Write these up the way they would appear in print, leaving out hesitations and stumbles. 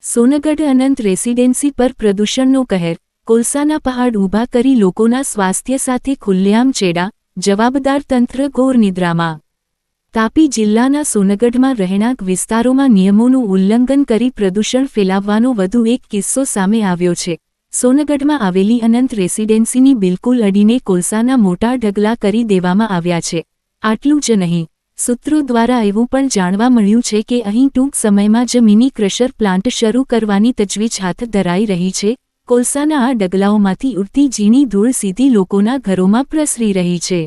સોનગઢ અનંત residency પર પ્રદૂષણનો કહેર, કોલસાના પહાડ ઊભા કરી લોકોના સ્વાસ્થ્ય સાથે ખુલ્લેઆમ ચેડા, જવાબદાર તંત્ર ઘોર નિદ્રામાં. તાપી જિલ્લાના સોનગઢમાં રહેણાંક વિસ્તારોમાં નિયમોનું ઉલ્લંઘન કરી પ્રદૂષણ ફેલાવવાનો વધુ એક કિસ્સો સામે આવ્યો છે. સોનગઢમાં આવેલી અનંત રેસિડેન્સીની બિલકુલ અડીને કોલસાના મોટા ઢગલા કરી દેવામાં આવ્યા છે. આટલું જ નહીં, સૂત્રો દ્વારા એવું પણ જાણવા મળ્યું છે કે અહીં ટૂંક સમયમાં જ મિની ક્રશર પ્લાન્ટ શરૂ કરવાની તજવીજ હાથ ધરાઈ રહી છે. કોલસાના આ ડગલાઓમાંથી ઉડતી ઝીણી ધૂળ સીધી લોકોના ઘરોમાં પ્રસરી રહી છે,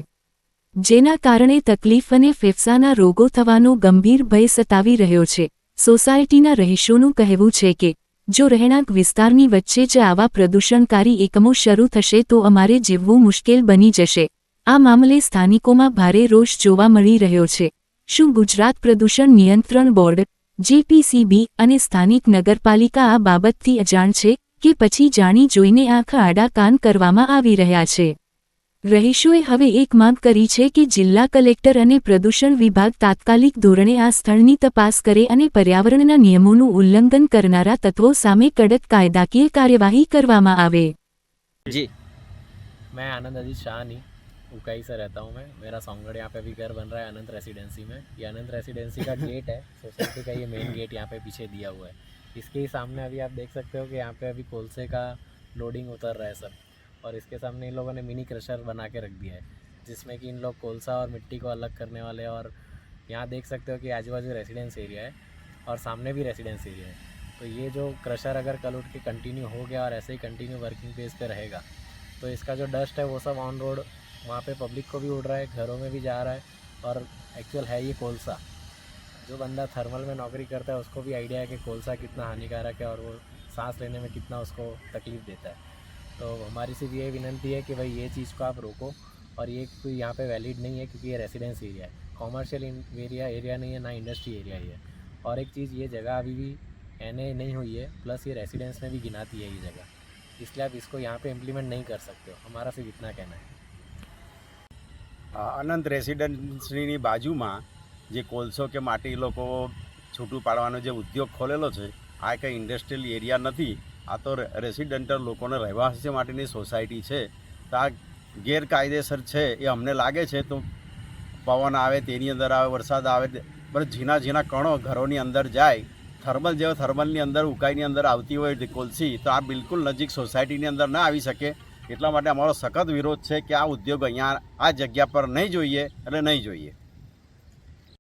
જેના કારણે તકલીફ અને ફેફસાના રોગો થવાનો ગંભીર ભય સતાવી રહ્યો છે. સોસાયટીના રહીશોનું કહેવું છે કે જો રહેણાંક વિસ્તારની વચ્ચે જ આવા પ્રદૂષણકારી એકમો શરૂ થશે તો અમારે જીવવું મુશ્કેલ બની જશે. આ મામલે સ્થાનિકોમાં ભારે રોષ જોવા મળી રહ્યો છે. શું ગુજરાત પ્રદૂષણ નિયંત્રણ બોર્ડ (જીપીસીબી) અને સ્થાનિક નગરપાલિકા આ બાબતથી અજાણ છે કે પછી જાણી જોઈને આંખ આડા કાન કરવામાં આવી રહ્યા છે? રહીશોએ હવે એક માંગ કરી છે કે જિલ્લા કલેક્ટર અને પ્રદૂષણ વિભાગ તાત્કાલિક ધોરણે આ સ્થળની તપાસ કરે અને પર્યાવરણના નિયમોનું ઉલ્લંઘન કરનારા તત્વો સામે કડક કાયદાકીય કાર્યવાહી કરવામાં આવે. जी, मैं आनंद अजीत शाहनी उकाई से रहता हूँ. मेरा सोनगढ़ यहाँ पे अभी घर बन रहा है अनंत रेसिडेंसी में. ये अनंत रेसिडेंसी का गेट है, सोसाइटी का ये मेन गेट यहाँ पे पीछे दिया हुआ है. इसके ही सामने अभी आप देख सकते हो कि यहाँ पे अभी कोलसे का लोडिंग उतर रहा है सब, और इसके सामने इन लोगों ने मिनी क्रशर बना के रख दिया है, जिसमें कि इन लोग कोलसा और मिट्टी को अलग करने वाले. और यहाँ देख सकते हो कि आजू बाजू रेसिडेंस एरिया है और सामने भी रेसिडेंस एरिया है. तो ये जो क्रशर अगर कल उठ के कंटिन्यू हो गया और ऐसे ही कंटिन्यू वर्किंग बेस पे रहेगा तो इसका जो डस्ट है वो सब ऑन रोड वहाँ पे पब्लिक को भी उड़ रहा है, घरों में भी जा रहा है. और एक्चुअल है ये कोलसा. जो बंदा थर्मल में नौकरी करता है उसको भी आइडिया है कि कोलसा कितना हानिकारक है और वो सांस लेने में कितना उसको तकलीफ़ देता है. तो हमारी सिर्फ ये विनती है कि भाई ये चीज़ को आप रोको. और ये कोई यहाँ पे वैलिड नहीं है क्योंकि ये रेसिडेंस एरिया है, कॉमर्शियल एरिया नहीं है, ना इंडस्ट्री एरिया ही है. और एक चीज़, ये जगह अभी भी NA नहीं हुई है, प्लस ये रेसिडेंस में भी गिनाती है ये जगह, इसलिए आप इसको यहाँ पे इम्प्लीमेंट नहीं कर सकते हो. हमारा सिर्फ इतना कहना है. અનંત રેસિડેન્સીની બાજુમાં જે કોલસો કે માટી લોકો છૂટું પાડવાનો જે ઉદ્યોગ ખોલેલો છે, આ કંઈ ઇન્ડસ્ટ્રીયલ એરિયા નથી, આ તો રેસિડેન્ટલ લોકોને રહેવાસી માટેની સોસાયટી છે. તો આ ગેરકાયદેસર છે એ અમને લાગે છે. તો પવન આવે તેની અંદર આવે, વરસાદ આવે, બસ ઝીણા ઝીણા કણો ઘરોની અંદર જાય, થર્મલની અંદર ઉકાઈની અંદર આવતી હોય કોલસી, તો આ બિલકુલ નજીક સોસાયટીની અંદર ના આવી શકે. એટલા માટે અમારો સખત વિરોધ છે કે આ ઉદ્યોગ અહીંયા આ જગ્યા પર નહીં જોઈએ એટલે નહીં જોઈએ.